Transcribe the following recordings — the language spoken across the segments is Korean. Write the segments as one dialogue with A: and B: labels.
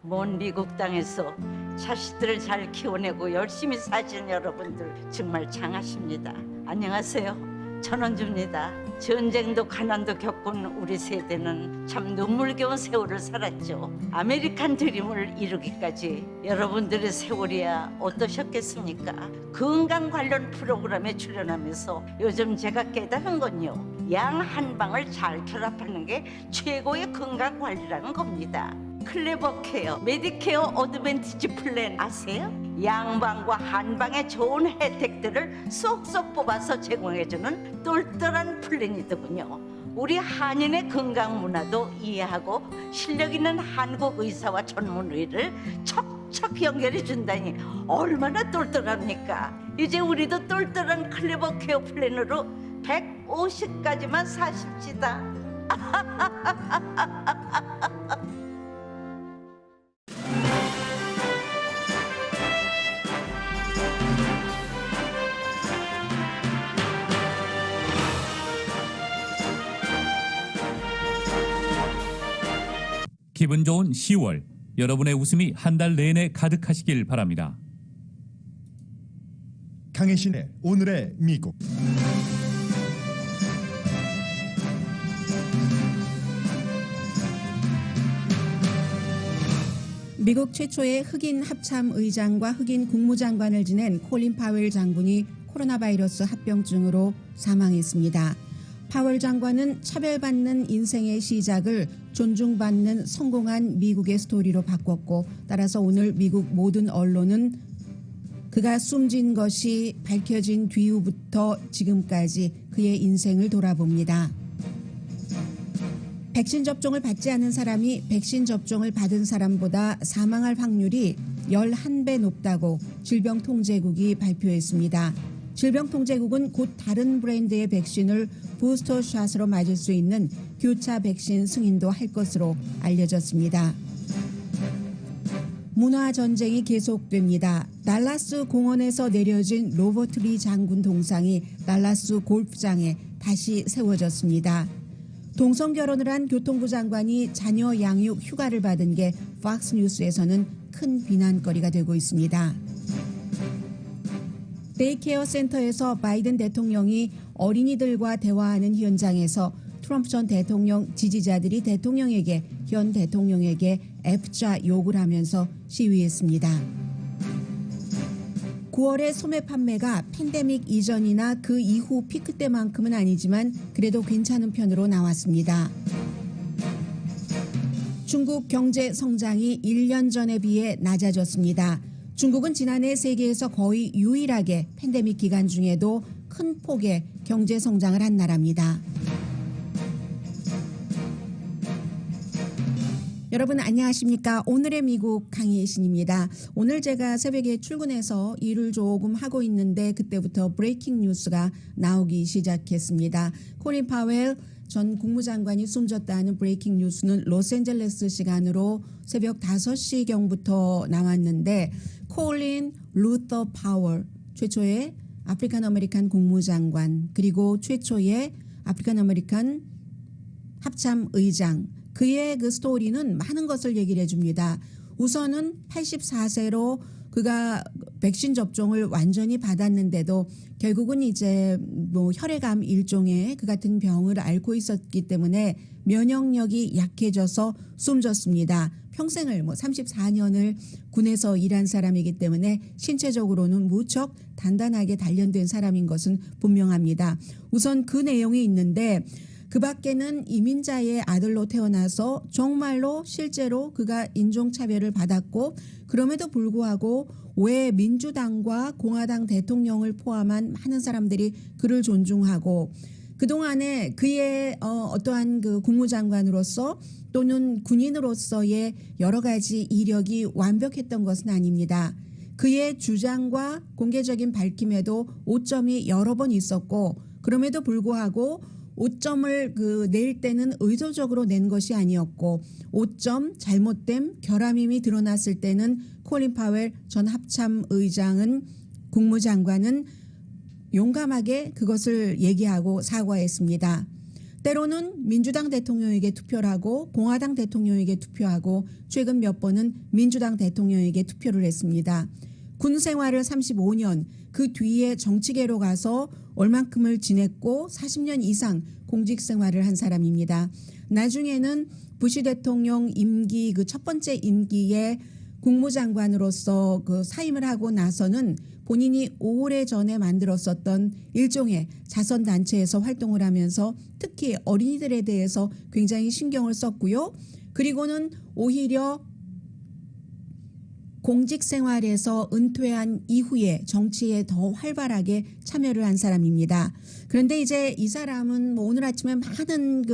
A: 먼 미국 땅에서 자식들을 잘 키워내고 열심히 사신 여러분들 정말 장하십니다. 안녕하세요. 전원주입니다. 전쟁도 가난도 겪은 우리 세대는 참 눈물겨운 세월을 살았죠. 아메리칸 드림을 이루기까지 여러분들의 세월이야 어떠셨겠습니까? 건강 관련 프로그램에 출연하면서 요즘 제가 깨달은 건요, 양 한 방을 잘 결합하는 게 최고의 건강 관리라는 겁니다. 클레버 케어, 메디케어 어드밴티지 플랜 아세요? 양방과 한방의 좋은 혜택들을 쏙쏙 뽑아서 제공해주는 똘똘한 플랜이더군요. 우리 한인의 건강 문화도 이해하고 실력 있는 한국 의사와 전문의를 척척 연결해 준다니 얼마나 똘똘합니까? 이제 우리도 똘똘한 클레버 케어 플랜으로 150까지만 사십시다.
B: 기분 좋은 10월, 여러분의 웃음이 한 달 내내 가득하시길 바랍니다.
C: 강혜신의 오늘의 미국.
D: 미국 최초의 흑인 합참 의장과 흑인 국무장관을 지낸 콜린 파웰 장군이 코로나 바이러스 합병증으로 사망했습니다. 파웰 장관은 차별받는 인생의 시작을 존중받는 성공한 미국의 스토리로 바꿨고, 따라서 오늘 미국 모든 언론은 그가 숨진 것이 밝혀진 뒤후부터 지금까지 그의 인생을 돌아봅니다. 백신 접종을 받지 않은 사람이 백신 접종을 받은 사람보다 사망할 확률이 11배 높다고 질병통제국이 발표했습니다. 질병통제국은 곧 다른 브랜드의 백신을 부스터샷으로 맞을 수 있는 교차 백신 승인도 할 것으로 알려졌습니다. 문화전쟁이 계속됩니다. 달라스 공원에서 내려진 로버트 리 장군 동상이 달라스 골프장에 다시 세워졌습니다. 동성결혼을 한 교통부 장관이 자녀 양육 휴가를 받은 게 팍스뉴스에서는 큰 비난거리가 되고 있습니다. 데이케어 센터에서 바이든 대통령이 어린이들과 대화하는 현장에서 트럼프 전 대통령 지지자들이 현 대통령에게 F자 욕을 하면서 시위했습니다. 9월의 소매 판매가 팬데믹 이전이나 그 이후 피크 때만큼은 아니지만 그래도 괜찮은 편으로 나왔습니다. 중국 경제 성장이 1년 전에 비해 낮아졌습니다. 중국은 지난해 세계에서 거의 유일하게 팬데믹 기간 중에도 큰 폭의 경제 성장을 한 나라입니다. 여러분 안녕하십니까? 오늘의 미국 강희신입니다. 오늘 제가 새벽에 출근해서 일을 조금 하고 있는데 그때부터 브레이킹 뉴스가 나오기 시작했습니다. 콜린 파웰 전 국무장관이 숨졌다는 브레이킹 뉴스는 로스앤젤레스 시간으로 새벽 5시경부터 나왔는데, 콜린 루터 파월, 최초의 아프리칸 아메리칸 국무장관, 그리고 최초의 아프리칸 아메리칸 합참 의장, 그의 그 스토리는 많은 것을 얘기를 해줍니다. 우선은 84세로 그가 백신 접종을 완전히 받았는데도 결국은 이제 혈액암 일종의 그 같은 병을 앓고 있었기 때문에 면역력이 약해져서 숨졌습니다. 평생을 34년을 군에서 일한 사람이기 때문에 신체적으로는 무척 단단하게 단련된 사람인 것은 분명합니다. 우선 그 내용이 있는데, 그 밖에는 이민자의 아들로 태어나서 정말로 실제로 그가 인종차별을 받았고, 그럼에도 불구하고 왜 민주당과 공화당 대통령을 포함한 많은 사람들이 그를 존중하고, 그동안에 그의 어떠한 그 국무장관으로서 또는 군인으로서의 여러 가지 이력이 완벽했던 것은 아닙니다. 그의 주장과 공개적인 밝힘에도 오점이 여러 번 있었고, 그럼에도 불구하고 오점을 낼 때는 의도적으로 낸 것이 아니었고, 오점, 잘못됨, 결함임이 드러났을 때는 콜린 파웰 전 합참 의장은, 국무장관은 용감하게 그것을 얘기하고 사과했습니다. 때로는 민주당 대통령에게 투표를 하고 공화당 대통령에게 투표하고 최근 몇 번은 민주당 대통령에게 투표를 했습니다. 군 생활을 35년, 그 뒤에 정치계로 가서 얼만큼을 지냈고 40년 이상 공직 생활을 한 사람입니다. 나중에는 부시 대통령 임기 그 첫 번째 임기에 국무장관으로서 그 사임을 하고 나서는 본인이 오래전에 만들었었던 일종의 자선단체에서 활동을 하면서 특히 어린이들에 대해서 굉장히 신경을 썼고요. 그리고는 오히려 공직 생활에서 은퇴한 이후에 정치에 더 활발하게 참여를 한 사람입니다. 그런데 이제 이 사람은 뭐 오늘 아침에 많은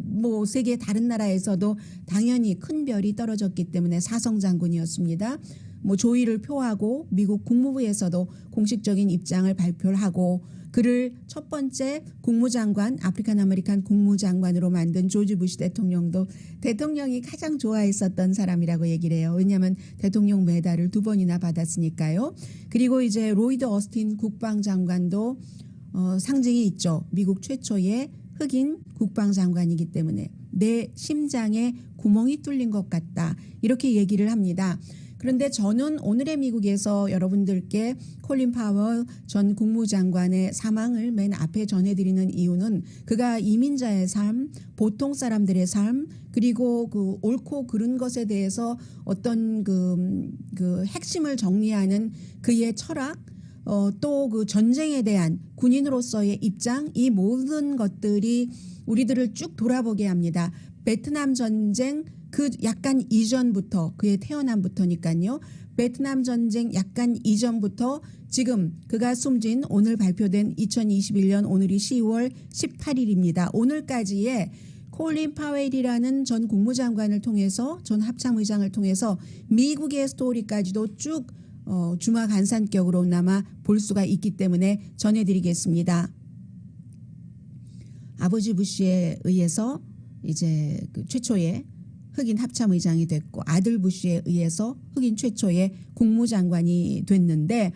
D: 뭐 세계 다른 나라에서도 당연히 큰 별이 떨어졌기 때문에 사성 장군이었습니다. 뭐 조의를 표하고 미국 국무부에서도 공식적인 입장을 발표를 하고 그를 첫 번째 국무장관, 아프리칸 아메리칸 국무장관으로 만든 조지 부시 대통령도 대통령이 가장 좋아했었던 사람이라고 얘기를 해요. 왜냐하면 대통령 메달을 2번이나 받았으니까요. 그리고 이제 로이드 어스틴 국방장관도 상징이 있죠. 미국 최초의 흑인 국방장관이기 때문에 내 심장에 구멍이 뚫린 것 같다. 이렇게 얘기를 합니다. 그런데 저는 오늘의 미국에서 여러분들께 콜린 파월 전 국무장관의 사망을 맨 앞에 전해드리는 이유는 그가 이민자의 삶, 보통 사람들의 삶, 그리고 그 옳고 그른 것에 대해서 어떤 그 핵심을 정리하는 그의 철학, 또 그 전쟁에 대한 군인으로서의 입장, 이 모든 것들이 우리들을 쭉 돌아보게 합니다. 베트남 전쟁 그 약간 이전부터 그의 태어남부터니까요. 베트남 전쟁 약간 이전부터 지금 그가 숨진 오늘 발표된 2021년 오늘이 10월 18일입니다. 오늘까지의 콜린 파웰이라는 전 국무장관을 통해서 전 합참의장을 통해서 미국의 스토리까지도 쭉 주마간산격으로나마 볼 수가 있기 때문에 전해드리겠습니다. 아버지 부시에 의해서 이제 그 최초의 흑인 합참의장이 됐고 아들 부시에 의해서 흑인 최초의 국무장관이 됐는데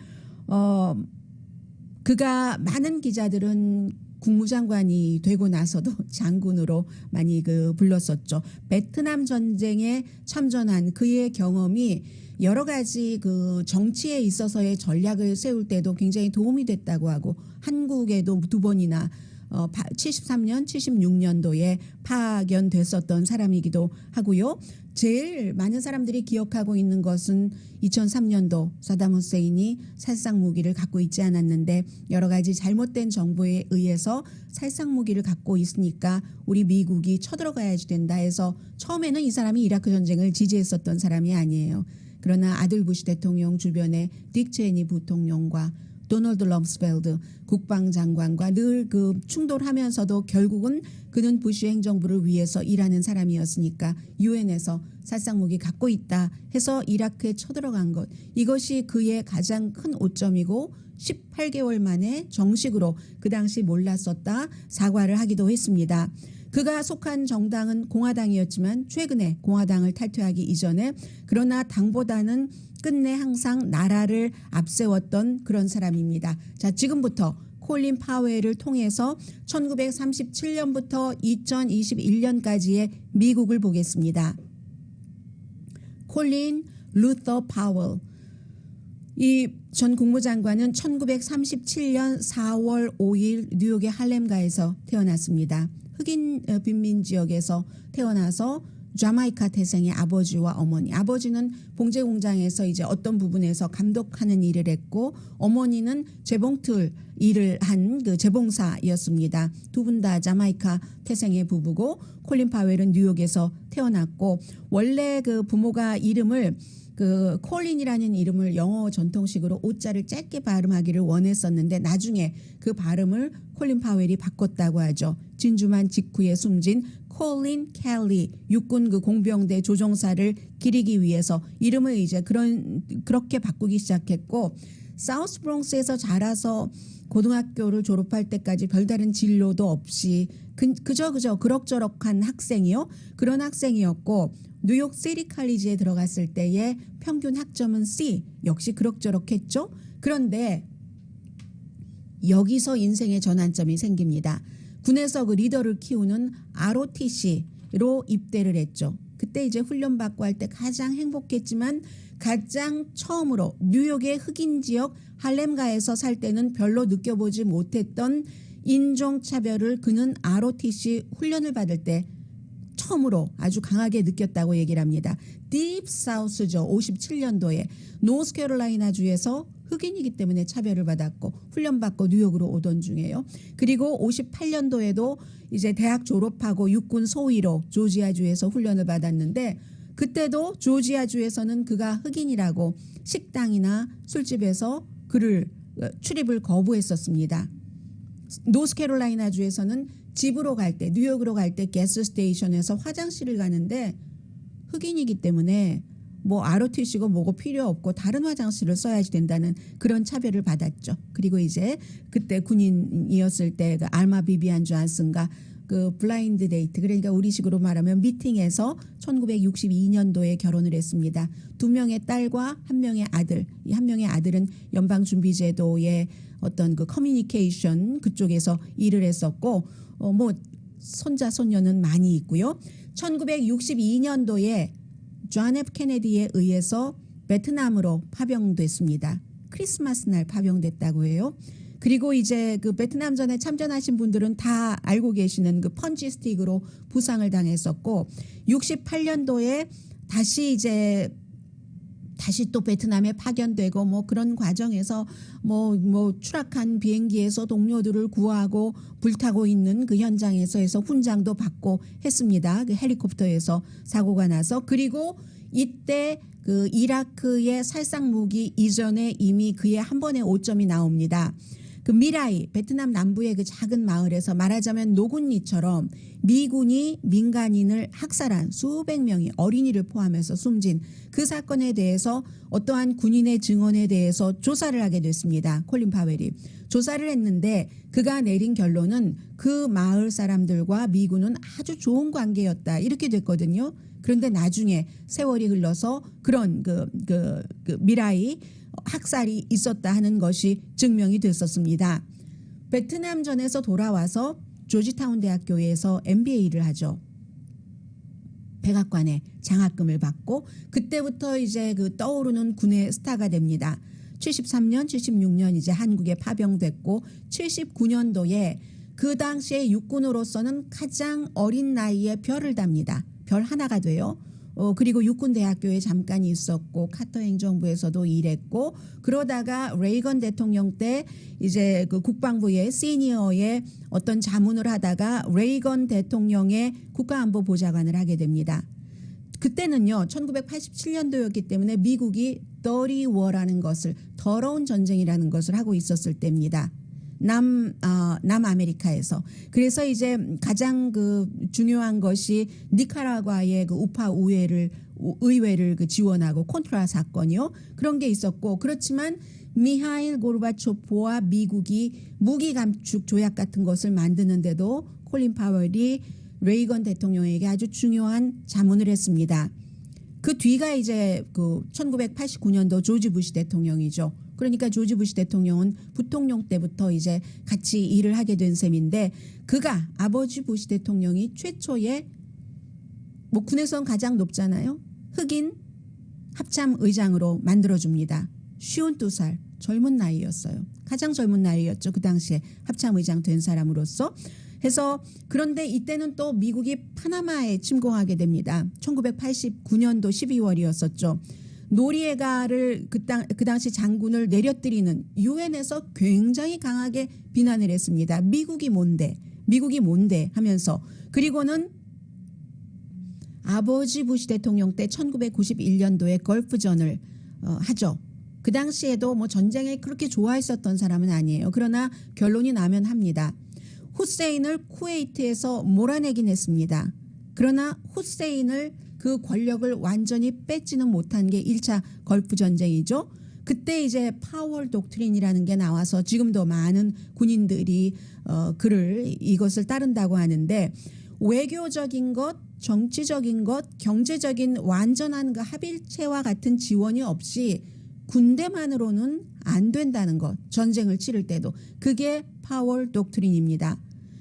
D: 그가 많은 기자들은 국무장관이 되고 나서도 장군으로 많이 불렀었죠. 베트남 전쟁에 참전한 그의 경험이 여러 가지 그 정치에 있어서의 전략을 세울 때도 굉장히 도움이 됐다고 하고 한국에도 2번이나 73년, 76년도에 파견됐었던 사람이기도 하고요. 제일 많은 사람들이 기억하고 있는 것은 2003년도 사담 후세인이 살상 무기를 갖고 있지 않았는데 여러 가지 잘못된 정보에 의해서 살상 무기를 갖고 있으니까 우리 미국이 쳐들어가야지 된다 해서 처음에는 이 사람이 이라크 전쟁을 지지했었던 사람이 아니에요. 그러나 아들 부시 대통령 주변에 딕 체니 부통령과 도널드 럼스펠드 국방장관과 늘 충돌하면서도 결국은 그는 부시 행정부를 위해서 일하는 사람이었으니까 유엔에서 살상무기 갖고 있다 해서 이라크에 쳐들어간 것, 이것이 그의 가장 큰 오점이고 18개월 만에 정식으로 그 당시 몰랐었다 사과를 하기도 했습니다. 그가 속한 정당은 공화당이었지만 최근에 공화당을 탈퇴하기 이전에 그러나 당보다는 끝내 항상 나라를 앞세웠던 그런 사람입니다. 자, 지금부터 콜린 파웰을 통해서 1937년부터 2021년까지의 미국을 보겠습니다. 콜린 루터 파웰, 이 전 국무장관은 1937년 4월 5일 뉴욕의 할렘가에서 태어났습니다. 흑인 빈민 지역에서 태어나서 자마이카 태생의 아버지와 어머니. 아버지는 봉제 공장에서 이제 어떤 부분에서 감독하는 일을 했고 어머니는 재봉틀 일을 한 그 재봉사였습니다. 두 분 다 자마이카 태생의 부부고 콜린 파웰은 뉴욕에서 태어났고 원래 그 부모가 이름을 그 콜린이라는 이름을 영어 전통식으로 오자를 짧게 발음하기를 원했었는데 나중에 그 발음을 콜린 파웰이 바꿨다고 하죠. 진주만 직후에 숨진 콜린 켈리 육군 그 공병대 조종사를 기리기 위해서 이름을 이제 그렇게 바꾸기 시작했고 사우스 브롱스에서 자라서 고등학교를 졸업할 때까지 별다른 진로도 없이 그저 그럭저럭한 학생이요. 그런 학생이었고 뉴욕 시티 칼리지에 들어갔을 때의 평균 학점은 C, 역시 그럭저럭했죠. 그런데 여기서 인생의 전환점이 생깁니다. 군에서 그 리더를 키우는 ROTC로 입대를 했죠. 그때 이제 훈련받고 할 때 가장 행복했지만 가장 처음으로 뉴욕의 흑인 지역 할렘가에서 살 때는 별로 느껴보지 못했던 인종차별을 그는 ROTC 훈련을 받을 때 처음으로 아주 강하게 느꼈다고 얘기를 합니다. 딥 사우스죠. 57년도에 노스캐롤라이나 주에서 흑인이기 때문에 차별을 받았고 훈련받고 뉴욕으로 오던 중이에요. 그리고 58년도에도 이제 대학 졸업하고 육군 소위로 조지아주에서 훈련을 받았는데 그때도 조지아주에서는 그가 흑인이라고 식당이나 술집에서 그를 출입을 거부했었습니다. 노스캐롤라이나 주에서는 집으로 갈 때 뉴욕으로 갈 때 가스 스테이션에서 화장실을 가는데 흑인이기 때문에 뭐 ROTC고 뭐고 필요 없고 다른 화장실을 써야지 된다는 그런 차별을 받았죠. 그리고 이제 그때 군인이었을 때 그 알마 비비안 존슨과 그 블라인드 데이트, 그러니까 우리식으로 말하면 미팅에서 1962년도에 결혼을 했습니다. 2명의 딸과 1명의 아들. 이 1명의 아들은 연방준비제도의 어떤 그 커뮤니케이션 그쪽에서 일을 했었고 뭐 손자 손녀는 많이 있고요. 1962년도에 존 F 케네디에 의해서 베트남으로 파병됐습니다. 크리스마스 날 파병됐다고 해요. 그리고 이제 그 베트남전에 참전하신 분들은 다 알고 계시는 그 펀치 스틱으로 부상을 당했었고 68년도에 다시 또 베트남에 파견되고 뭐 그런 과정에서 뭐 추락한 비행기에서 동료들을 구하고 불타고 있는 그 현장에서 해서 훈장도 받고 했습니다. 그 헬리콥터에서 사고가 나서. 그리고 이때 그 이라크의 살상 무기 이전에 이미 그의 한 번의 오점이 나옵니다. 그 미라이 베트남 남부의 그 작은 마을에서 말하자면 노군리처럼 미군이 민간인을 학살한 수백 명이 어린이를 포함해서 숨진 그 사건에 대해서 어떠한 군인의 증언에 대해서 조사를 하게 됐습니다. 콜린 파웰이 조사를 했는데 그가 내린 결론은 그 마을 사람들과 미군은 아주 좋은 관계였다 이렇게 됐거든요. 그런데 나중에 세월이 흘러서 그런 그 미라이 학살이 있었다 하는 것이 증명이 됐었습니다. 베트남전에서 돌아와서 조지타운 대학교에서 MBA를 하죠. 백악관에 장학금을 받고 그때부터 이제 그 떠오르는 군의 스타가 됩니다. 73년, 76년 이제 한국에 파병됐고 79년도에 그 당시에 육군으로서는 가장 어린 나이에 별을 답니다. 별 하나가 돼요. 그리고 육군대학교에 잠깐 있었고 카터 행정부에서도 일했고 그러다가 레이건 대통령 때 이제 그 국방부의 시니어의 어떤 자문을 하다가 레이건 대통령의 국가안보보좌관을 하게 됩니다. 그때는요 1987년도였기 때문에 미국이 Dirty War라는 것을 더러운 전쟁이라는 것을 하고 있었을 때입니다. 남아메리카에서. 그래서 이제 가장 그 중요한 것이 니카라과의 그 우파 의회를 그 지원하고 콘트라 사건이요. 그런 게 있었고 그렇지만 미하일 고르바초프와 미국이 무기 감축 조약 같은 것을 만드는데도 콜린 파웰이 레이건 대통령에게 아주 중요한 자문을 했습니다. 그 뒤가 이제 그 1989년도 조지 부시 대통령이죠. 그러니까 조지 부시 대통령은 부통령 때부터 이제 같이 일을 하게 된 셈인데 그가 아버지 부시 대통령이 최초의 뭐 군에선 가장 높잖아요. 흑인 합참 의장으로 만들어줍니다. 52살 젊은 나이였어요. 가장 젊은 나이였죠. 그 당시에 합참 의장 된 사람으로서. 해서 그런데 이때는 또 미국이 파나마에 침공하게 됩니다. 1989년도 12월이었었죠. 노리에가를 그 당시 장군을 내려뜨리는 유엔에서 굉장히 강하게 비난을 했습니다. 미국이 뭔데 하면서 그리고는 아버지 부시 대통령 때 1991년도에 걸프전을 하죠. 그 당시에도 뭐 전쟁에 그렇게 좋아했었던 사람은 아니에요. 그러나 결론이 나면 합니다. 후세인을 쿠웨이트에서 몰아내긴 했습니다. 그러나 후세인을 그 권력을 완전히 뺏지는 못한 게 1차 걸프 전쟁이죠. 그때 이제 파월 독트린이라는 게 나와서 지금도 많은 군인들이 이것을 따른다고 하는데 외교적인 것, 정치적인 것, 경제적인 완전한 그 합일체와 같은 지원이 없이 군대만으로는 안 된다는 것. 전쟁을 치를 때도. 그게 파월 독트린입니다.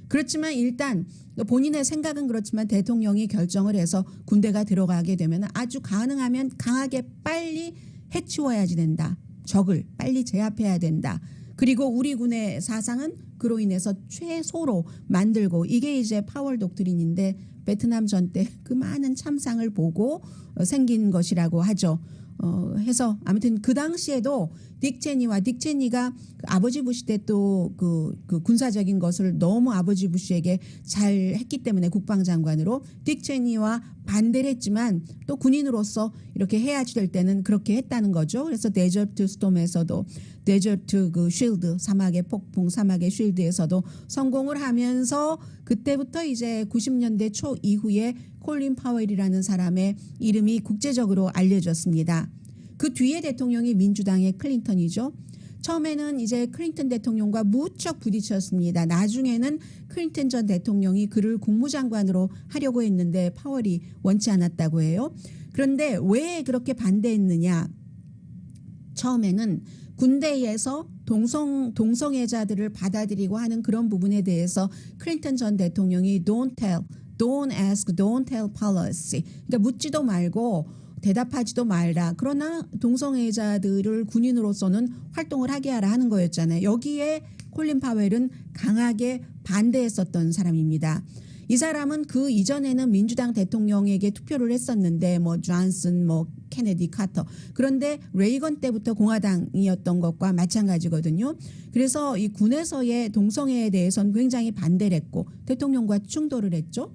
D: 그렇지만 일단 본인의 생각은 그렇지만 대통령이 결정을 해서 군대가 들어가게 되면 아주 가능하면 강하게 빨리 해치워야지 된다. 적을 빨리 제압해야 된다. 그리고 우리 군의 사상은 그로 인해서 최소로 만들고 이게 이제 파월 독트린인데 베트남 전 때 그 많은 참상을 보고 생긴 것이라고 하죠. 해서 아무튼 그 당시에도 딕 체니가 그 아버지 부시 때 또 그 군사적인 것을 너무 아버지 부시에게 잘 했기 때문에 국방장관으로 딕 체니와 반대를 했지만 또 군인으로서 이렇게 해야지 될 때는 그렇게 했다는 거죠. 그래서 데저트 스톰에서도 데저트 그 쉴드 사막의 폭풍 사막의 쉴드에서도 성공을 하면서 그때부터 이제 90년대 초 이후에 콜린 파웰이라는 사람의 이름이 국제적으로 알려졌습니다. 그 뒤에 대통령이 민주당의 클린턴이죠. 처음에는 이제 클린턴 대통령과 무척 부딪혔습니다. 나중에는 클린턴 전 대통령이 그를 국무장관으로 하려고 했는데 파월이 원치 않았다고 해요. 그런데 왜 그렇게 반대했느냐? 처음에는 군대에서 동성애자들을 받아들이고 하는 그런 부분에 대해서 클린턴 전 대통령이 don't tell, don't ask, don't tell policy. 그러니까 묻지도 말고 대답하지도 말라. 그러나 동성애자들을 군인으로서는 활동을 하게 하라 하는 거였잖아요. 여기에 콜린 파웰은 강하게 반대했었던 사람입니다. 이 사람은 그 이전에는 민주당 대통령에게 투표를 했었는데 뭐 존슨, 뭐 케네디, 카터. 그런데 레이건 때부터 공화당이었던 것과 마찬가지거든요. 그래서 이 군에서의 동성애에 대해서는 굉장히 반대를 했고 대통령과 충돌을 했죠.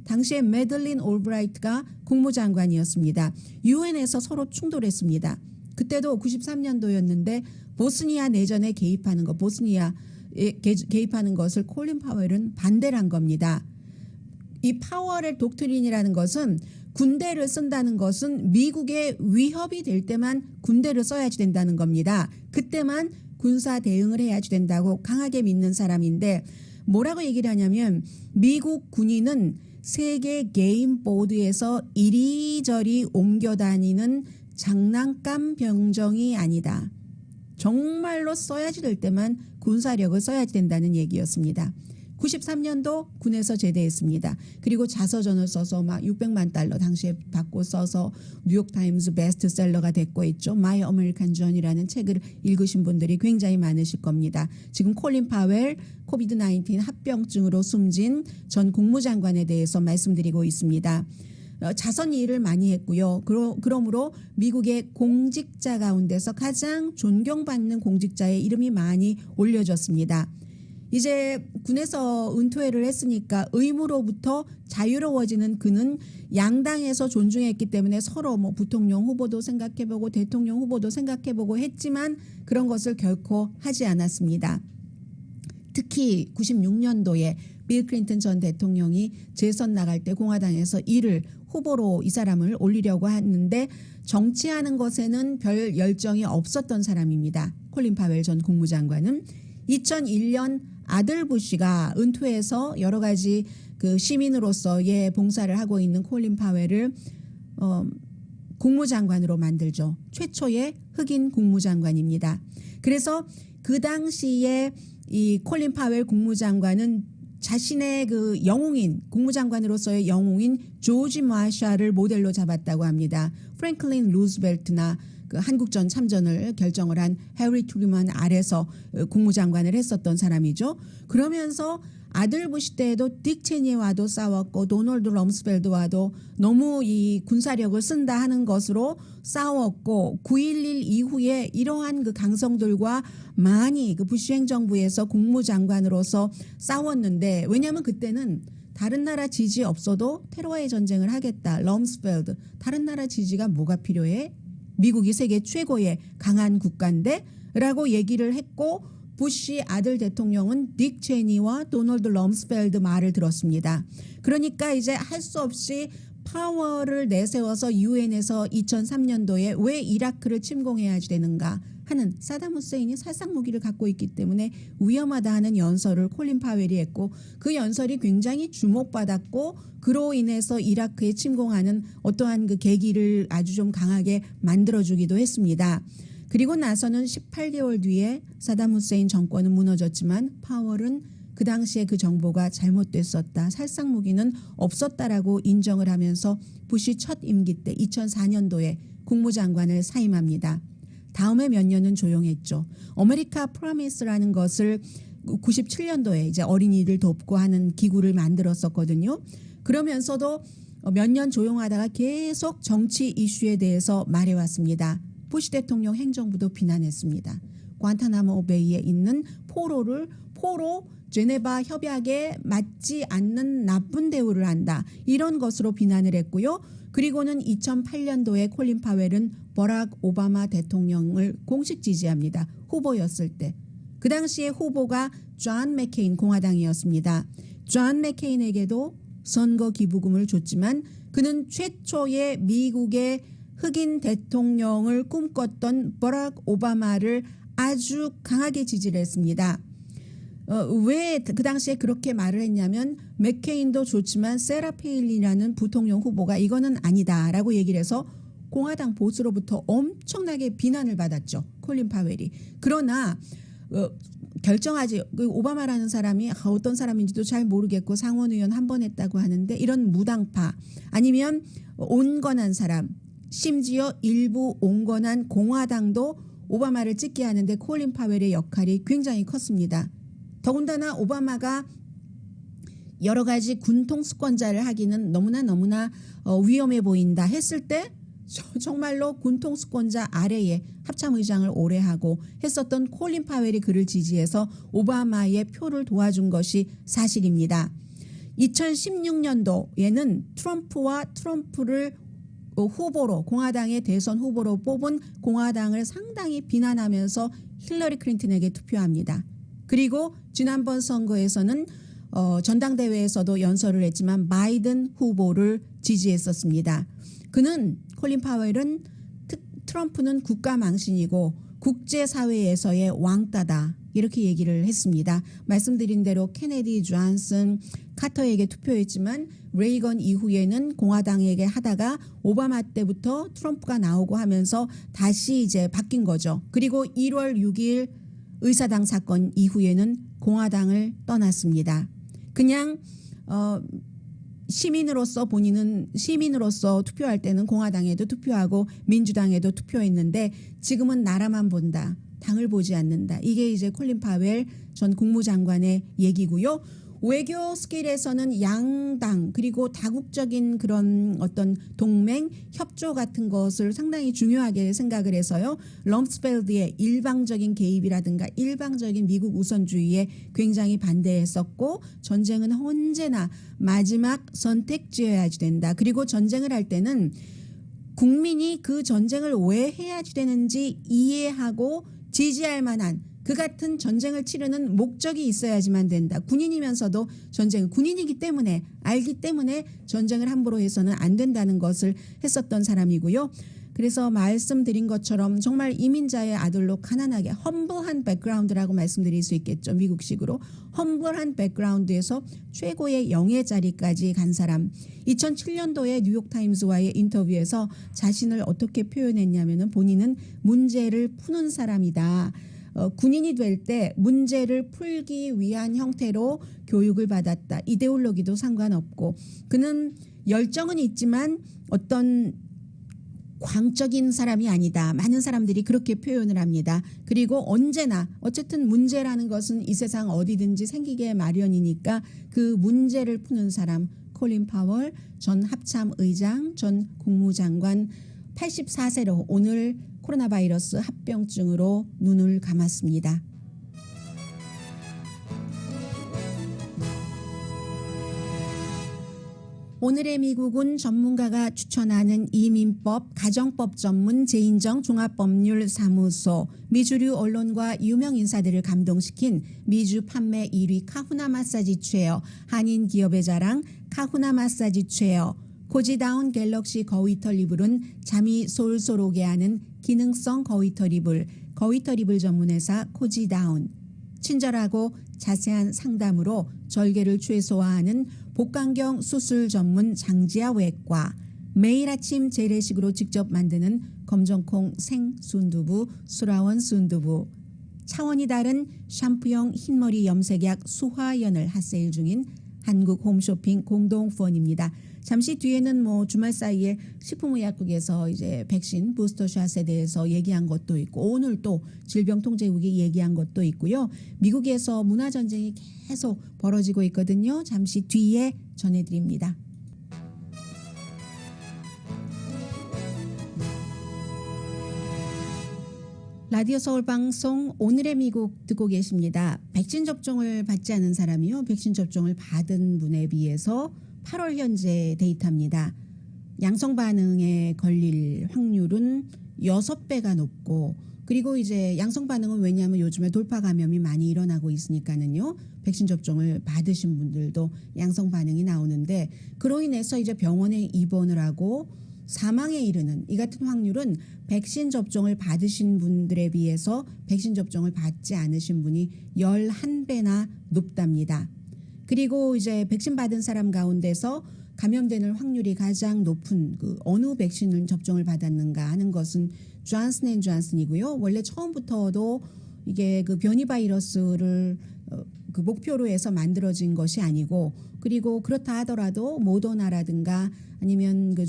D: 당시에 매들린 올브라이트가 국무장관이었습니다. 유엔에서 서로 충돌했습니다. 그때도 93년도였는데 보스니아 내전에 개입하는 것, 보스니아에 개입하는 것을 콜린 파웰은 반대를 한 겁니다. 이 파월의 독트린이라는 것은 군대를 쓴다는 것은 미국의 위협이 될 때만 군대를 써야지 된다는 겁니다. 그때만 군사 대응을 해야지 된다고 강하게 믿는 사람인데 뭐라고 얘기를 하냐면 미국 군인은 세계 게임 보드에서 이리저리 옮겨다니는 장난감 병정이 아니다. 정말로 써야지 될 때만 군사력을 써야지 된다는 얘기였습니다. 93년도 군에서 제대했습니다. 그리고 자서전을 써서 막 600만 달러 당시에 받고 써서 뉴욕타임즈 베스트셀러가 됐고 있죠. 마이 아메리칸 존이라는 책을 읽으신 분들이 굉장히 많으실 겁니다. 지금 콜린 파웰 코비드-19 합병증으로 숨진 전 국무장관에 대해서 말씀드리고 있습니다. 자선 일을 많이 했고요. 그러므로 미국의 공직자 가운데서 가장 존경받는 공직자의 이름이 많이 올려졌습니다. 이제 군에서 은퇴를 했으니까 의무로부터 자유로워지는 그는 양당에서 존중했기 때문에 서로 뭐 부통령 후보도 생각해보고 대통령 후보도 생각해보고 했지만 그런 것을 결코 하지 않았습니다. 특히 96년도에 빌 클린턴 전 대통령이 재선 나갈 때 공화당에서 이를 후보로 이 사람을 올리려고 했는데 정치하는 것에는 별 열정이 없었던 사람입니다. 콜린 파웰 전 국무장관은 2001년 아들 부시가 은퇴해서 여러 가지 그 시민으로서의 봉사를 하고 있는 콜린 파웰을 국무장관으로 만들죠. 최초의 흑인 국무장관입니다. 그래서 그 당시에 이 콜린 파웰 국무장관은 자신의 그 영웅인 국무장관으로서의 영웅인 조지 마샬을 모델로 잡았다고 합니다. 프랭클린 루즈벨트나 그 한국전 참전을 결정을 한 해리 트루먼 아래서 국무장관을 했었던 사람이죠. 그러면서 아들 부시 때에도 딕 체니와도 싸웠고 도널드 럼스펠드와도 너무 이 군사력을 쓴다 하는 것으로 싸웠고 9.11 이후에 이러한 그 강성들과 많이 그 부시 행정부에서 국무장관으로서 싸웠는데 왜냐하면 그때는 다른 나라 지지 없어도 테러와의 전쟁을 하겠다. 럼스펠드 다른 나라 지지가 뭐가 필요해? 미국이 세계 최고의 강한 국가인데 라고 얘기를 했고 부시 아들 대통령은 딕 체니와 도널드 럼스펠드 말을 들었습니다. 그러니까 이제 할 수 없이 파월을 내세워서 유엔에서 2003년도에 왜 이라크를 침공해야 되는가 하는 사담 후세인이 살상 무기를 갖고 있기 때문에 위험하다 하는 연설을 콜린 파웰이 했고 그 연설이 굉장히 주목받았고 그로 인해서 이라크에 침공하는 어떠한 그 계기를 아주 좀 강하게 만들어주기도 했습니다. 그리고 나서는 18개월 뒤에 사담 후세인 정권은 무너졌지만 파월은 그 당시에 그 정보가 잘못됐었다. 살상 무기는 없었다라고 인정을 하면서 부시 첫 임기 때 2004년도에 국무장관을 사임합니다. 다음에 몇 년은 조용했죠. 아메리카 프로미스라는 것을 97년도에 이제 어린이들 돕고 하는 기구를 만들었었거든요. 그러면서도 몇 년 조용하다가 계속 정치 이슈에 대해서 말해왔습니다. 부시 대통령 행정부도 비난했습니다. 관타나모 베이에 있는 포로 제네바 협약에 맞지 않는 나쁜 대우를 한다. 이런 것으로 비난을 했고요. 그리고는 2008년도에 콜린 파웰은 버락 오바마 대통령을 공식 지지합니다. 후보였을 때. 그 당시에 후보가 존 맥케인 공화당이었습니다. 존 맥케인에게도 선거 기부금을 줬지만 그는 최초의 미국의 흑인 대통령을 꿈꿨던 버락 오바마를 아주 강하게 지지를 했습니다. 왜 그 당시에 그렇게 말을 했냐면 맥케인도 좋지만 세라 페일린이라는 부통령 후보가 이거는 아니다라고 얘기를 해서 공화당 보수로부터 엄청나게 비난을 받았죠. 콜린 파웰이. 그러나 결정하지 그 오바마라는 사람이 어떤 사람인지도 잘 모르겠고 상원의원 한 번 했다고 하는데 이런 무당파 아니면 온건한 사람 심지어 일부 온건한 공화당도 오바마를 찍게 하는데 콜린 파웰의 역할이 굉장히 컸습니다. 더군다나 오바마가 여러 가지 군통수권자를 하기는 너무나 위험해 보인다 했을 때 정말로 군통수권자 아래에 합참의장을 오래 하고 했었던 콜린 파웰이 그를 지지해서 오바마의 표를 도와준 것이 사실입니다. 2016년도에는 트럼프를 후보로 공화당의 대선 후보로 뽑은 공화당을 상당히 비난하면서 힐러리 클린턴에게 투표합니다. 그리고 지난번 선거에서는 전당대회에서도 연설을 했지만 바이든 후보를 지지했었습니다. 그는 콜린 파웰은 트럼프는 국가 망신이고 국제사회에서의 왕따다 이렇게 얘기를 했습니다. 말씀드린 대로 케네디, 존슨, 카터에게 투표했지만 레이건 이후에는 공화당에게 하다가 오바마 때부터 트럼프가 나오고 하면서 다시 이제 바뀐 거죠. 그리고 1월 6일 의사당 사건 이후에는 공화당을 떠났습니다. 그냥 본인은 시민으로서 투표할 때는 공화당에도 투표하고 민주당에도 투표했는데 지금은 나라만 본다. 당을 보지 않는다. 이게 이제 콜린 파웰 전 국무장관의 얘기고요. 외교 스케일에서는 양당 그리고 다국적인 그런 어떤 동맹 협조 같은 것을 상당히 중요하게 생각을 해서요. 럼스펠드의 일방적인 개입이라든가 일방적인 미국 우선주의에 굉장히 반대했었고 전쟁은 언제나 마지막 선택지어야지 된다. 그리고 전쟁을 할 때는 국민이 그 전쟁을 왜 해야지 되는지 이해하고 지지할 만한 그 같은 전쟁을 치르는 목적이 있어야지만 된다. 군인이면서도 군인이기 때문에 알기 때문에 전쟁을 함부로 해서는 안 된다는 것을 했었던 사람이고요. 그래서 말씀드린 것처럼 정말 이민자의 아들로 가난하게 험블한 백그라운드라고 말씀드릴 수 있겠죠. 미국식으로 험블한 백그라운드에서 최고의 영예 자리까지 간 사람. 2007년도에 뉴욕타임스와의 인터뷰에서 자신을 어떻게 표현했냐면 본인은 문제를 푸는 사람이다. 군인이 될 때 문제를 풀기 위한 형태로 교육을 받았다. 이데올로기도 상관없고 그는 열정은 있지만 어떤 광적인 사람이 아니다. 많은 사람들이 그렇게 표현을 합니다. 그리고 언제나 어쨌든 문제라는 것은 이 세상 어디든지 생기게 마련이니까 그 문제를 푸는 사람 콜린 파월 전 합참의장 전 국무장관 84세로 오늘 코로나 바이러스 합병증으로 눈을 감았습니다. 오늘의 미국은 전문가가 추천하는 이민법, 가정법 전문 제인정 종합법률사무소, 미주류 언론과 유명 인사들을 감동시킨 미주 판매 1위 카후나 마사지 체어, 한인 기업의 자랑 카후나 마사지 체어, 코지다운 갤럭시 거위털 이불은 잠이 솔솔 오게 하는 기능성 거위털 이불, 거위털 이불 전문회사 코지다운, 친절하고 자세한 상담으로 절개를 최소화하는 복강경 수술 전문 장지아 외과, 매일 아침 재래식으로 직접 만드는 검정콩 생순두부 수라원 순두부, 차원이 다른 샴푸형 흰머리 염색약 수화연을 핫세일 중인 한국 홈쇼핑 공동후원입니다. 잠시 뒤에는 뭐 주말 사이에 식품의약국에서 이제 백신 부스터샷에 대해서 얘기한 것도 있고 오늘 또 질병통제국이 얘기한 것도 있고요. 미국에서 문화전쟁이 계속 벌어지고 있거든요. 잠시 뒤에 전해드립니다. 라디오 서울 방송 오늘의 미국 듣고 계십니다. 백신 접종을 받지 않은 사람이요. 백신 접종을 받은 분에 비해서 8월 현재 데이터입니다. 양성 반응에 걸릴 확률은 6배가 높고 그리고 이제 양성 반응은 왜냐하면 요즘에 돌파 감염이 많이 일어나고 있으니까는요. 백신 접종을 받으신 분들도 양성 반응이 나오는데 그로 인해서 이제 병원에 입원을 하고 사망에 이르는 이 같은 확률은 백신 접종을 받으신 분들에 비해서 백신 접종을 받지 않으신 분이 11배나 높답니다. 그리고 이제 백신 받은 사람 가운데서 감염되는 확률이 가장 높은 그 어느 백신을 접종을 받았는가 하는 것은 존슨앤존슨이고요. 원래 처음부터도 이게 그 변이 바이러스를 그 목표로 해서 만들어진 것이 아니고 그리고 그렇다 하더라도 모더나라든가 아니면 그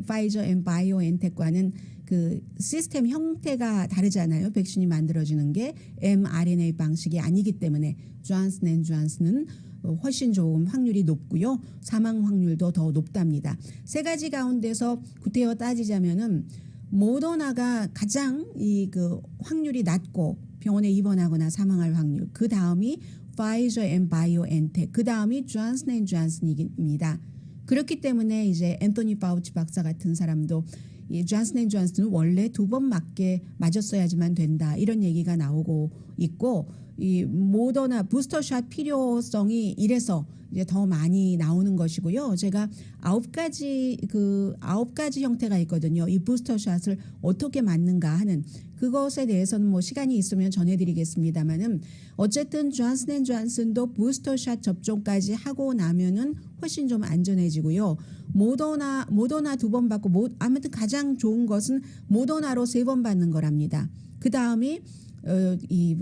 D: 파이저 앤 바이오엔텍과는 그 시스템 형태가 다르잖아요. 백신이 만들어지는 게 mRNA 방식이 아니기 때문에 존슨앤존슨은 훨씬 좋은 확률이 높고요. 사망 확률도 더 높답니다. 세 가지 가운데서 구태여 따지자면은 모더나가 가장 이 그 확률이 낮고 병원에 입원하거나 사망할 확률. 그 다음이 파이저 앤 바이오엔텍. 그 다음이 존슨앤존슨입니다. 그렇기 때문에 이제 앤토니 파우치 박사 같은 사람도 이 존슨앤존슨은 원래 2번 맞았어야지만 된다 이런 얘기가 나오고 있고 이 모더나 부스터샷 필요성이 이래서 이제 더 많이 나오는 것이고요. 제가 9가지 형태가 있거든요. 이 부스터샷을 어떻게 맞는가 하는 그것에 대해서는 뭐 시간이 있으면 전해드리겠습니다만은 어쨌든 존슨앤존슨도 부스터샷 접종까지 하고 나면은 훨씬 좀 안전해지고요. 모더나 2번 받고 아무튼 가장 좋은 것은 모더나로 3번 받는 거랍니다. 그 다음이 이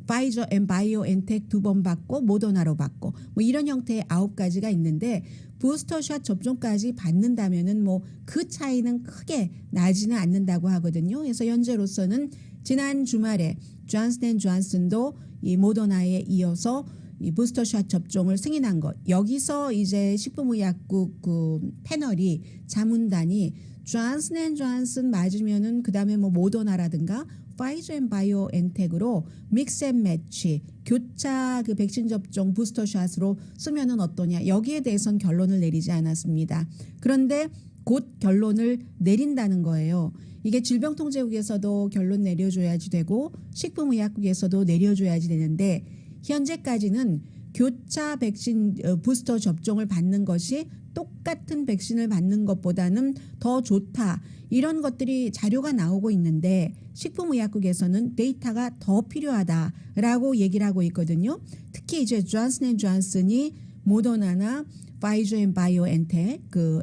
D: 파이저 앤 바이오엔텍 2번 받고 모더나로 받고 뭐 이런 형태의 9가지가 있는데 부스터샷 접종까지 받는다면은 뭐 그 차이는 크게 나지는 않는다고 하거든요. 그래서 현재로서는 지난 주말에 존슨앤존슨도 이 모더나에 이어서 이 부스터샷 접종을 승인한 것. 여기서 이제 식품의약국 그 패널이 자문단이 존슨앤존슨 맞으면은 그다음에 뭐 모더나라든가 파이저 앤 바이오엔텍으로 믹스 앤 매치 교차 그 백신 접종 부스터샷으로 쓰면은 어떠냐 여기에 대해서는 결론을 내리지 않았습니다. 그런데 곧 결론을 내린다는 거예요. 이게 질병통제국에서도 결론 내려줘야지 되고 식품의약국에서도 내려줘야지 되는데 현재까지는 교차 백신 부스터 접종을 받는 것이 똑같은 백신을 받는 것보다는 더 좋다. 이런 것들이 자료가 나오고 있는데 식품의약국에서는 데이터가 더 필요하다라고 얘기를 하고 있거든요. 특히 이제 존슨앤존슨이 모더나나 파이저 앤 바이오엔텍 그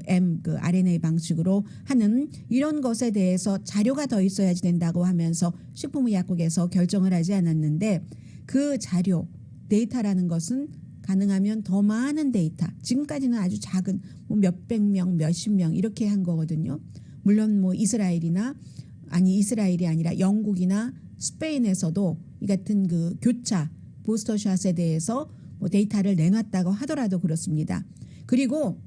D: RNA 방식으로 하는 이런 것에 대해서 자료가 더 있어야지 된다고 하면서 식품의약국에서 결정을 하지 않았는데 그 자료 데이터라는 것은 가능하면 더 많은 데이터 지금까지는 아주 작은 뭐 몇백 명 몇십 명 이렇게 한 거거든요. 물론 뭐 이스라엘이 아니라 영국이나 스페인에서도 이 같은 그 교차 부스터샷에 대해서 뭐 데이터를 내놨다고 하더라도 그렇습니다. 그리고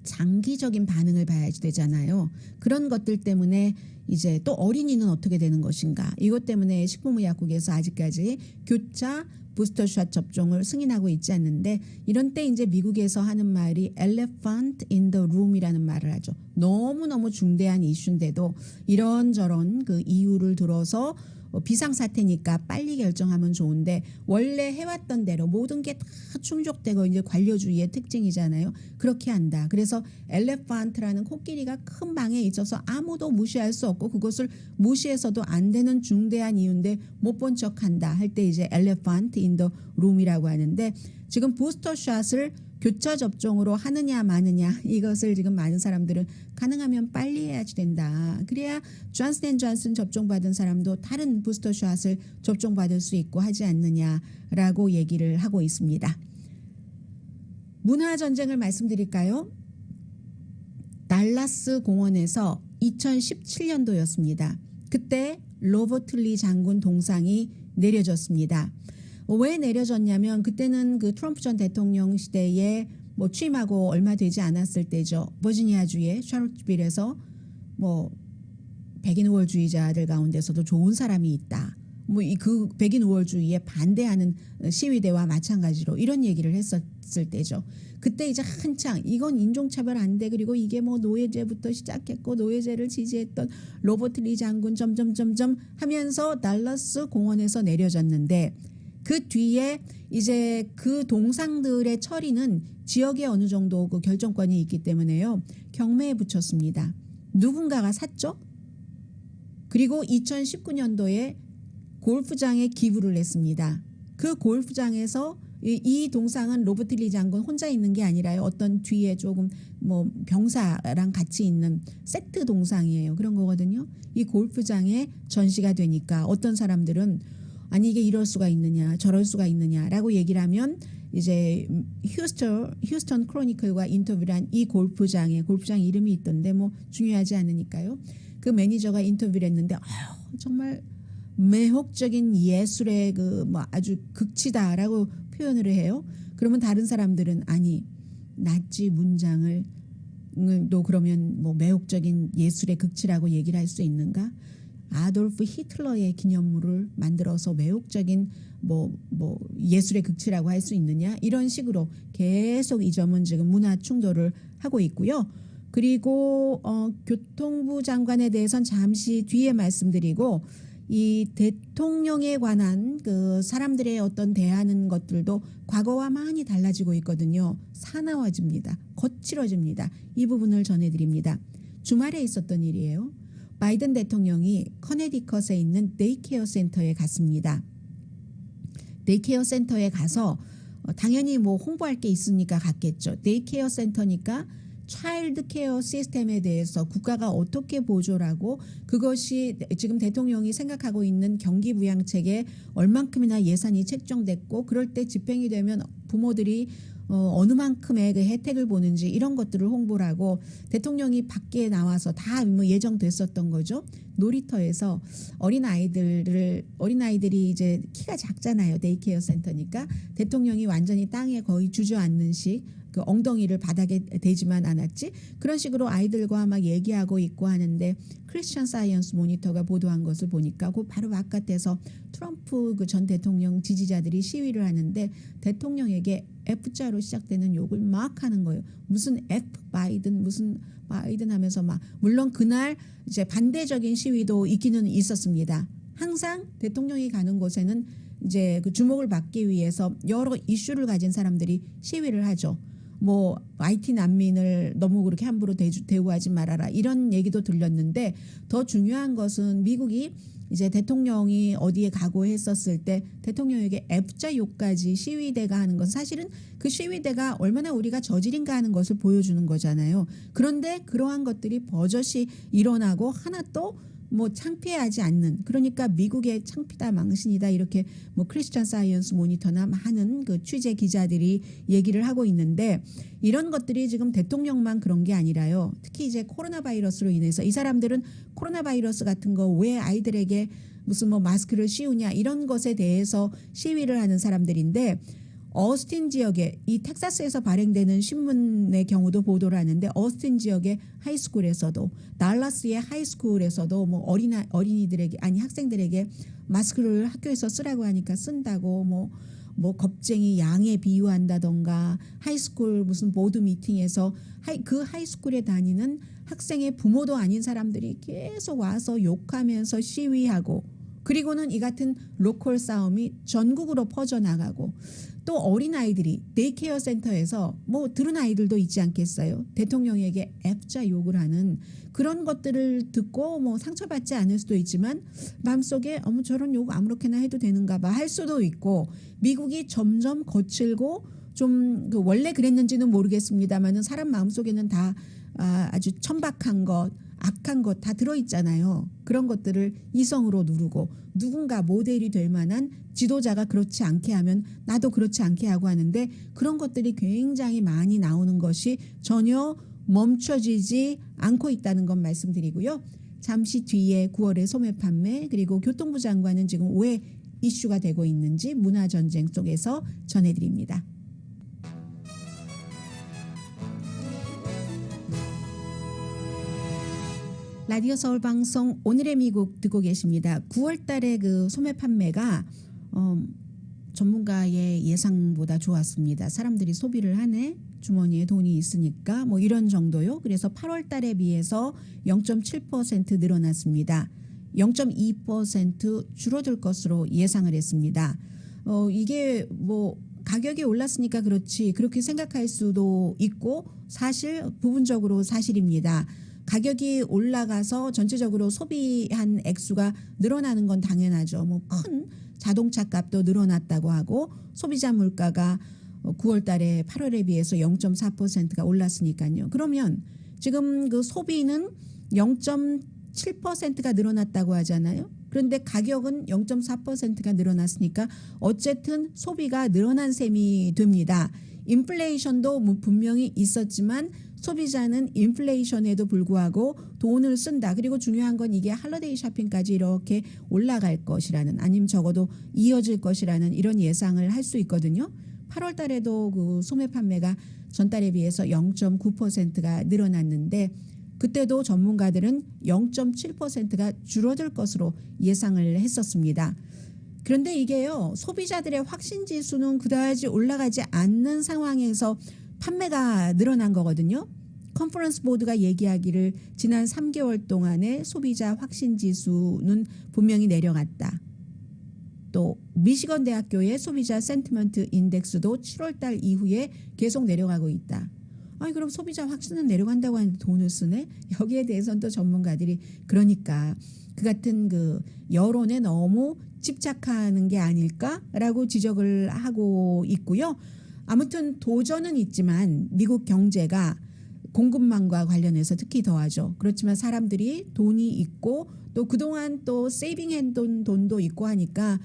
D: 장기적인 반응을 봐야지 되잖아요. 그런 것들 때문에 이제 또 어린이는 어떻게 되는 것인가. 이것 때문에 식품의약국에서 아직까지 교차 부스터샷 접종을 승인하고 있지 않는데 이런 때 이제 미국에서 하는 말이 elephant in the room이라는 말을 하죠. 너무너무 중대한 이슈인데도 이런저런 그 이유를 들어서 비상사태니까 빨리 결정하면 좋은데 원래 해왔던 대로 모든 게 다 충족되고 이제 관료주의의 특징이잖아요. 그렇게 한다. 그래서 엘레판트라는 코끼리가 큰 방에 있어서 아무도 무시할 수 없고 그것을 무시해서도 안 되는 중대한 이유인데 못 본 척한다 할 때 이제 엘레판트 인 더 룸이라고 하는데 지금 부스터샷을 교차 접종으로 하느냐 마느냐 이것을 지금 많은 사람들은 가능하면 빨리 해야지 된다. 그래야 존슨앤존슨 접종받은 사람도 다른 부스터샷을 접종받을 수 있고 하지 않느냐라고 얘기를 하고 있습니다. 문화전쟁을 말씀드릴까요? 달라스 공원에서 2017년도였습니다. 그때 로버트 리 장군 동상이 내려졌습니다. 왜 내려졌냐면 그때는 그 트럼프 전 대통령 시대에 뭐 취임하고 얼마 되지 않았을 때죠. 버지니아주의 샤롯빌에서 뭐 백인 우월주의자들 가운데서도 좋은 사람이 있다. 뭐 그 백인 우월주의에 반대하는 시위대와 마찬가지로 이런 얘기를 했었을 때죠. 그때 이제 한창 이건 인종차별 안 돼. 그리고 이게 뭐 노예제부터 시작했고 노예제를 지지했던 로버트 리 장군 점점점점 하면서 달라스 공원에서 내려졌는데 그 뒤에 이제 그 동상들의 처리는 지역에 어느 정도 그 결정권이 있기 때문에요. 경매에 붙였습니다. 누군가가 샀죠. 그리고 2019년도에 골프장에 기부를 했습니다. 그 골프장에서 이 동상은 로버트 리 장군 혼자 있는 게 아니라요. 어떤 뒤에 조금 뭐 병사랑 같이 있는 세트 동상이에요. 그런 거거든요. 이 골프장에 전시가 되니까 어떤 사람들은 아니 이게 이럴 수가 있느냐 저럴 수가 있느냐라고 얘기를 하면 이제 휴스턴 크로니클과 인터뷰를 한 이 골프장 이름이 있던데 뭐 중요하지 않으니까요. 그 매니저가 인터뷰를 했는데 정말 매혹적인 예술의 그 뭐 아주 극치다라고 표현을 해요. 그러면 다른 사람들은 아니 나치 문장을 또 그러면 뭐 매혹적인 예술의 극치라고 얘기를 할 수 있는가? 아돌프 히틀러의 기념물을 만들어서 매혹적인 뭐 예술의 극치라고 할 수 있느냐? 이런 식으로 계속 이 점은 지금 문화 충돌을 하고 있고요. 그리고 교통부 장관에 대해서는 잠시 뒤에 말씀드리고 이 대통령에 관한 그 사람들의 어떤 대하는 것들도 과거와 많이 달라지고 있거든요. 사나워집니다. 거칠어집니다. 이 부분을 전해드립니다. 주말에 있었던 일이에요. 바이든 대통령이 커네디컷에 있는 데이케어 센터에 갔습니다. 데이케어 센터에 가서 당연히 뭐 홍보할 게 있으니까 갔겠죠. 데이케어 센터니까 차일드 케어 시스템에 대해서 국가가 어떻게 보조를 하고 그것이 지금 대통령이 생각하고 있는 경기부양책에 얼만큼이나 예산이 책정됐고 그럴 때 집행이 되면 부모들이 어느 만큼의 그 혜택을 보는지 이런 것들을 홍보를 하고 대통령이 밖에 나와서 다 뭐 예정됐었던 거죠. 놀이터에서 어린아이들이 이제 키가 작잖아요. 데이케어 센터니까 대통령이 완전히 땅에 거의 주저앉는 식 그 엉덩이를 바닥에 대지만 않았지 그런 식으로 아이들과 막 얘기하고 있고 하는데 크리스천 사이언스 모니터가 보도한 것을 보니까 그 바로 바깥에서 트럼프 그 전 대통령 지지자들이 시위를 하는데 대통령에게 F자로 시작되는 욕을 막 하는 거예요. 무슨 F 바이든 무슨 바이든 하면서 막 물론 그날 이제 반대적인 시위도 있기는 있었습니다. 항상 대통령이 가는 곳에는 이제 그 주목을 받기 위해서 여러 이슈를 가진 사람들이 시위를 하죠. 뭐 IT 난민을 너무 그렇게 함부로 대우하지 말아라 이런 얘기도 들렸는데 더 중요한 것은 미국이 이제 대통령이 어디에 가고 했었을 때 대통령에게 F자 욕까지 시위대가 하는 것은 사실은 그 시위대가 얼마나 우리가 저질인가 하는 것을 보여주는 거잖아요. 그런데 그러한 것들이 버젓이 일어나고 하나도 뭐 창피하지 않는 그러니까 미국의 창피다 망신이다 이렇게 뭐 크리스천 사이언스 모니터나 많은 그 취재 기자들이 얘기를 하고 있는데 이런 것들이 지금 대통령만 그런 게 아니라요. 특히 이제 코로나 바이러스로 인해서 이 사람들은 코로나 바이러스 같은 거 왜 아이들에게 무슨 뭐 마스크를 씌우냐 이런 것에 대해서 시위를 하는 사람들인데 어스틴 지역에 이 텍사스에서 발행되는 신문의 경우도 보도를 하는데 어스틴 지역의 하이스쿨에서도 달라스의 하이스쿨에서도 뭐 어린이들에게 아니 학생들에게 마스크를 학교에서 쓰라고 하니까 쓴다고 뭐 겁쟁이 양에 비유한다던가 하이스쿨 무슨 보드 미팅에서 그 하이스쿨에 다니는 학생의 부모도 아닌 사람들이 계속 와서 욕하면서 시위하고 그리고는 이 같은 로컬 싸움이 전국으로 퍼져나가고 또 어린아이들이 데이케어 센터에서 뭐 들은 아이들도 있지 않겠어요. 대통령에게 F자 욕을 하는 그런 것들을 듣고 뭐 상처받지 않을 수도 있지만 마음속에 저런 욕 아무렇게나 해도 되는가 봐 할 수도 있고 미국이 점점 거칠고 좀 그 원래 그랬는지는 모르겠습니다만은 사람 마음속에는 다 아주 천박한 것, 악한 것 다 들어있잖아요. 그런 것들을 이성으로 누르고 누군가 모델이 될 만한 지도자가 그렇지 않게 하면 나도 그렇지 않게 하고 하는데 그런 것들이 굉장히 많이 나오는 것이 전혀 멈춰지지 않고 있다는 것 말씀드리고요. 잠시 뒤에 9월의 소매 판매 그리고 교통부 장관은 지금 왜 이슈가 되고 있는지 문화전쟁 속에서 전해드립니다. 라디오 서울 방송 오늘의 미국 듣고 계십니다. 9월 달에 그 소매 판매가 전문가의 예상보다 좋았습니다. 사람들이 소비를 하네. 주머니에 돈이 있으니까 뭐 이런 정도요. 그래서 8월 달에 비해서 0.7% 늘어났습니다. 0.2% 줄어들 것으로 예상을 했습니다. 이게 뭐 가격이 올랐으니까 그렇지 그렇게 생각할 수도 있고 사실 부분적으로 사실입니다. 가격이 올라가서 전체적으로 소비한 액수가 늘어나는 건 당연하죠. 뭐 큰 자동차 값도 늘어났다고 하고 소비자 물가가 9월 달에 8월에 비해서 0.4%가 올랐으니까요. 그러면 지금 그 소비는 0.7%가 늘어났다고 하잖아요. 그런데 가격은 0.4%가 늘어났으니까 어쨌든 소비가 늘어난 셈이 됩니다. 인플레이션도 분명히 있었지만 소비자는 인플레이션에도 불구하고 돈을 쓴다. 그리고 중요한 건 이게 할러데이 쇼핑까지 이렇게 올라갈 것이라는 아니면 적어도 이어질 것이라는 이런 예상을 할 수 있거든요. 8월 달에도 그 소매 판매가 전달에 비해서 0.9%가 늘어났는데 그때도 전문가들은 0.7%가 줄어들 것으로 예상을 했었습니다. 그런데 이게요. 소비자들의 확신 지수는 그다지 올라가지 않는 상황에서 판매가 늘어난 거거든요. 컨퍼런스 보드가 얘기하기를 지난 3개월 동안의 소비자 확신 지수는 분명히 내려갔다. 또 미시건 대학교의 소비자 센티먼트 인덱스도 7월 달 이후에 계속 내려가고 있다. 아니 그럼 소비자 확신은 내려간다고 하는데 돈을 쓰네? 여기에 대해서는 또 전문가들이 그러니까 그 같은 그 여론에 너무 집착하는 게 아닐까라고 지적을 하고 있고요. 아무튼 도전은 있지만 미국 경제가 공급망과 관련해서 특히 더하죠. 그렇지만 사람들이 돈이 있고 또 그동안 또 세이빙 돈도 있고 하니까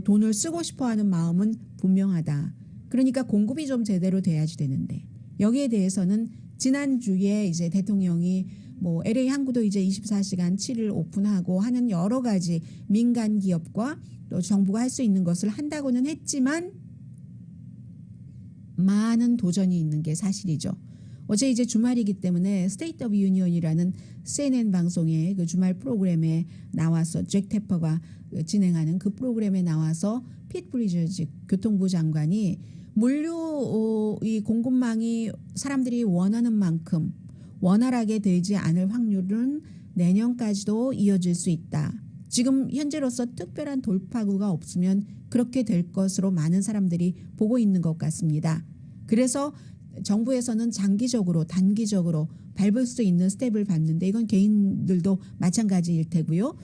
D: 돈을 쓰고 싶어하는 마음은 분명하다. 그러니까 공급이 좀 제대로 돼야지 되는데 여기에 대해서는 지난주에 이제 대통령이 뭐 LA 항구도 이제 24시간 7일 오픈하고 하는 여러 가지 민간 기업과 또 정부가 할 수 있는 것을 한다고는 했지만 많은 도전이 있는 게 사실이죠. 어제 이제 주말이기 때문에 스테이트 오브 유니언이라는 CNN 방송의 그 주말 프로그램에 나와서 잭 테퍼가 진행하는 그 프로그램에 나와서 피트 브리저즈 교통부 장관이 물류 이 공급망이 사람들이 원하는 만큼 원활하게 되지 않을 확률은 내년까지도 이어질 수 있다. 지금 현재로서 특별한 돌파구가 없으면 그렇게 될 것으로 많은 사람들이 보고 있는 것 같습니다. 그래서 정부에서는 장기적으로 단기적으로 밟을 수 있는 스텝을 밟는데 이건 개인들도 마찬가지일 테고요.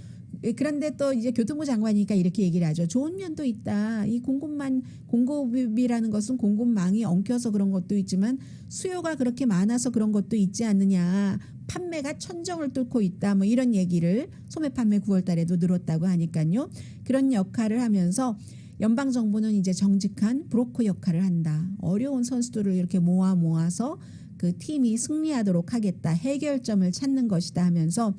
D: 그런데 또 이제 교통부 장관이니까 이렇게 얘기를 하죠. 좋은 면도 있다. 이 공급이라는 것은 공급망이 엉켜서 그런 것도 있지만 수요가 그렇게 많아서 그런 것도 있지 않느냐. 판매가 천정을 뚫고 있다. 뭐 이런 얘기를 소매 판매 9월 달에도 늘었다고 하니까요. 그런 역할을 하면서 연방정부는 이제 정직한 브로커 역할을 한다. 어려운 선수들을 이렇게 모아서 그 팀이 승리하도록 하겠다. 해결점을 찾는 것이다 하면서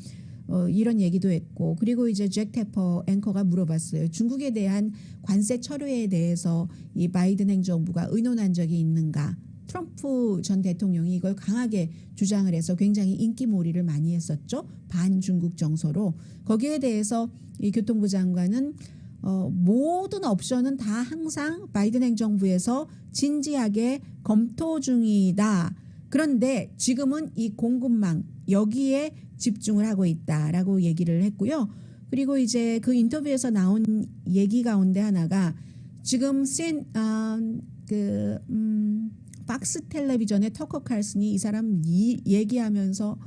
D: 이런 얘기도 했고 그리고 이제 잭 테퍼 앵커가 물어봤어요. 중국에 대한 관세 철회에 대해서 이 바이든 행정부가 의논한 적이 있는가. 트럼프 전 대통령이 이걸 강하게 주장을 해서 굉장히 인기몰이를 많이 했었죠. 반중국 정서로. 거기에 대해서 이 교통부 장관은 모든 옵션은 다 항상 바이든 행정부에서 진지하게 검토 중이다. 그런데 지금은 이 공급망 여기에 집중을 하고 있다라고 얘기를 했고요. 그리고 이제 그 인터뷰에서 나온 얘기 가운데 하나가 지금 박스 텔레비전의 터커 칼슨이 이 사람 얘기하면서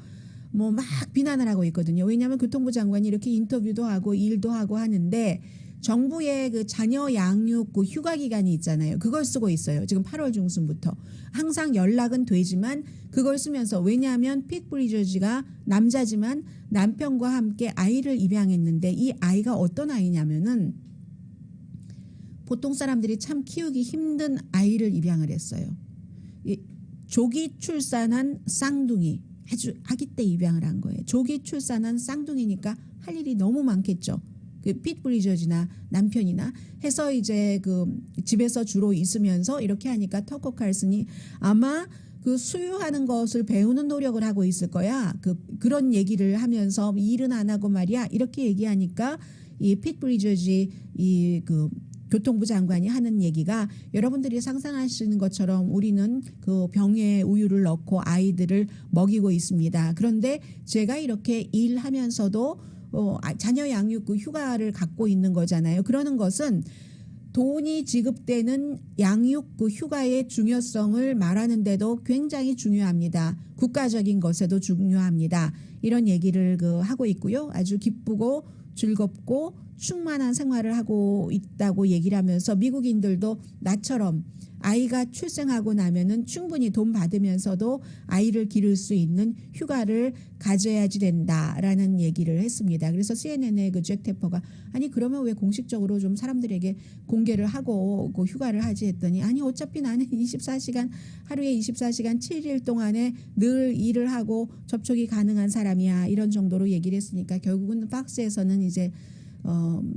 D: 뭐 막 비난을 하고 있거든요. 왜냐하면 교통부 장관이 이렇게 인터뷰도 하고 일도 하고 하는데 정부의 그 자녀 양육 그 휴가 기간이 있잖아요. 그걸 쓰고 있어요. 지금 8월 중순부터. 항상 연락은 되지만 그걸 쓰면서, 왜냐하면 핏 브리저지가 남자지만 남편과 함께 아이를 입양했는데 이 아이가 어떤 아이냐면은 보통 사람들이 참 키우기 힘든 아이를 입양을 했어요. 조기 출산한 쌍둥이, 아주 아기 때 입양을 한 거예요. 조기 출산한 쌍둥이니까 할 일이 너무 많겠죠. 그 핏 브리저지나 남편이나 해서 이제 그 집에서 주로 있으면서 이렇게 하니까 터커 칼슨이 아마 그 수유하는 것을 배우는 노력을 하고 있을 거야. 그런 얘기를 하면서 일은 안 하고 말이야. 이렇게 얘기하니까 이 핏 브리저지 이 그 교통부 장관이 하는 얘기가, 여러분들이 상상하시는 것처럼 우리는 그 병에 우유를 넣고 아이들을 먹이고 있습니다. 그런데 제가 이렇게 일하면서도 자녀 양육 그 휴가를 갖고 있는 거잖아요. 그러는 것은 돈이 지급되는 양육 그 휴가의 중요성을 말하는데도 굉장히 중요합니다. 국가적인 것에도 중요합니다. 이런 얘기를 하고 있고요. 아주 기쁘고 즐겁고 충만한 생활을 하고 있다고 얘기를 하면서, 미국인들도 나처럼 아이가 출생하고 나면은 충분히 돈 받으면서도 아이를 기를 수 있는 휴가를 가져야지 된다라는 얘기를 했습니다. 그래서 CNN의 그 잭 테퍼가 아니 그러면 왜 공식적으로 좀 사람들에게 공개를 하고 그 휴가를 하지 했더니, 아니 어차피 나는 24시간 하루에 24시간 7일 동안에 늘 일을 하고 접촉이 가능한 사람이야, 이런 정도로 얘기를 했으니까 결국은 박스에서는 이제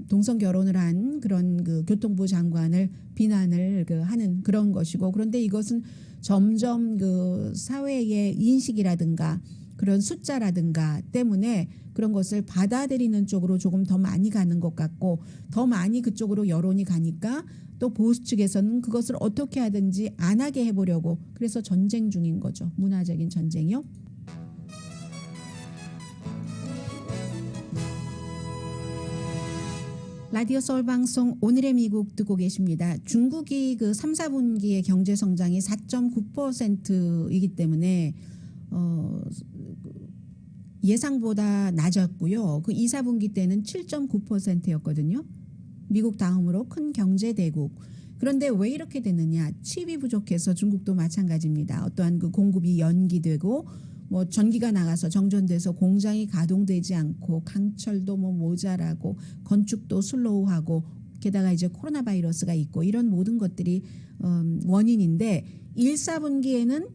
D: 동성 결혼을 한 그런 그 교통부 장관을 비난을 하는 그런 것이고, 그런데 이것은 점점 그 사회의 인식이라든가 그런 숫자라든가 때문에 그런 것을 받아들이는 쪽으로 조금 더 많이 가는 것 같고, 더 많이 그쪽으로 여론이 가니까 또 보수 측에서는 그것을 어떻게 하든지 안 하게 해보려고, 그래서 전쟁 중인 거죠. 문화적인 전쟁이요. 라디오 서울 방송 오늘의 미국 듣고 계십니다. 중국이 그 3, 4분기의 경제 성장이 4.9%이기 때문에 예상보다 낮았고요. 그 2, 4분기 때는 7.9%였거든요. 미국 다음으로 큰 경제 대국. 그런데 왜 이렇게 됐느냐? 칩이 부족해서 중국도 마찬가지입니다. 어떠한 그 공급이 연기되고 뭐 전기가 나가서 정전돼서 공장이 가동되지 않고, 강철도 뭐 모자라고, 건축도 슬로우하고, 게다가 이제 코로나 바이러스가 있고, 이런 모든 것들이 원인인데 1, 4분기에는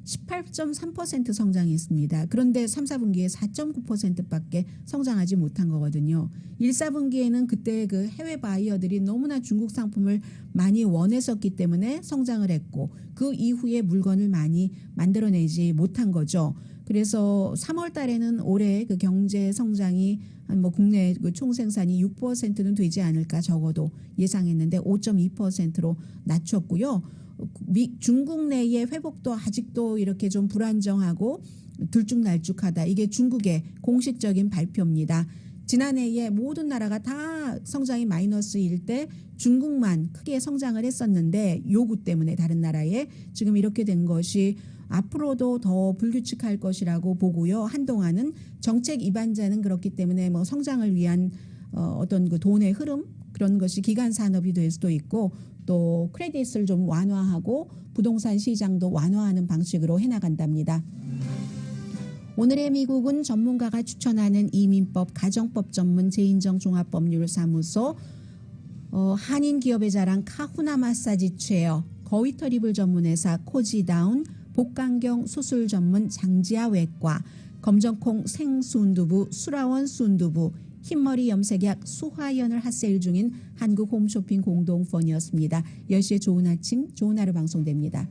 D: 18.3% 성장했습니다. 그런데 3, 4분기에 4.9%밖에 성장하지 못한 거거든요. 1, 4분기에는 그때 그 해외 바이어들이 너무나 중국 상품을 많이 원했었기 때문에 성장을 했고, 그 이후에 물건을 많이 만들어내지 못한 거죠. 그래서 3월 달에는 올해 그 경제 성장이 한 뭐 국내 그 총생산이 6%는 되지 않을까 적어도 예상했는데 5.2%로 낮췄고요. 중국 내의 회복도 아직도 이렇게 좀 불안정하고 들쭉날쭉하다. 이게 중국의 공식적인 발표입니다. 지난해에 모든 나라가 다 성장이 마이너스일 때 중국만 크게 성장을 했었는데, 요구 때문에 다른 나라에 지금 이렇게 된 것이 앞으로도 더 불규칙할 것이라고 보고요. 한동안은 정책 입안자는 그렇기 때문에 뭐 성장을 위한 어떤 그 돈의 흐름, 그런 것이 기간 산업이 될 수도 있고, 또 크레딧을 좀 완화하고 부동산 시장도 완화하는 방식으로 해나간답니다. 오늘의 미국은 전문가가 추천하는 이민법, 가정법 전문 제인정 종합법률사무소, 한인 기업의 자랑 카후나 마사지 체어, 거위털 이불 전문회사 코지다운, 복강경 수술 전문 장지아 외과, 검정콩 생순두부, 수라원 순두부, 흰머리 염색약 수화연을 핫세일 중인 한국 홈쇼핑 공동펀이었습니다. 10시에 좋은 아침, 좋은 하루 방송됩니다.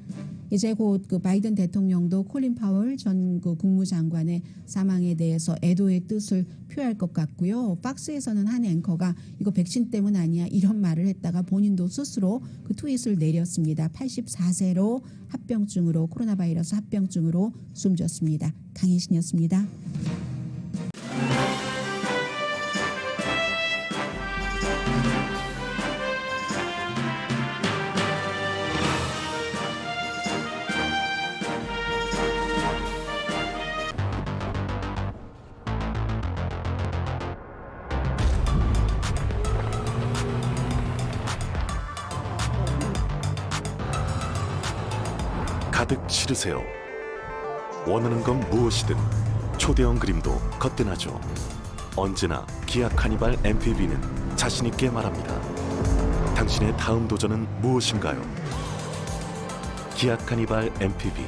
D: 이제 곧 그 바이든 대통령도 콜린 파월 전 그 국무장관의 사망에 대해서 애도의 뜻을 표할 것 같고요. 박스에서는 한 앵커가 이거 백신 때문 아니야 이런 말을 했다가 본인도 스스로 그 트윗을 내렸습니다. 84세로 합병증으로, 코로나 바이러스 합병증으로 숨졌습니다. 강희신이었습니다.
E: 가득 실으세요. 원하는 건 무엇이든 초대형 그림도 거뜬하죠. 언제나 기아 카니발 MPV는 자신 있게 말합니다. 당신의 다음 도전은 무엇인가요? 기아 카니발 MPV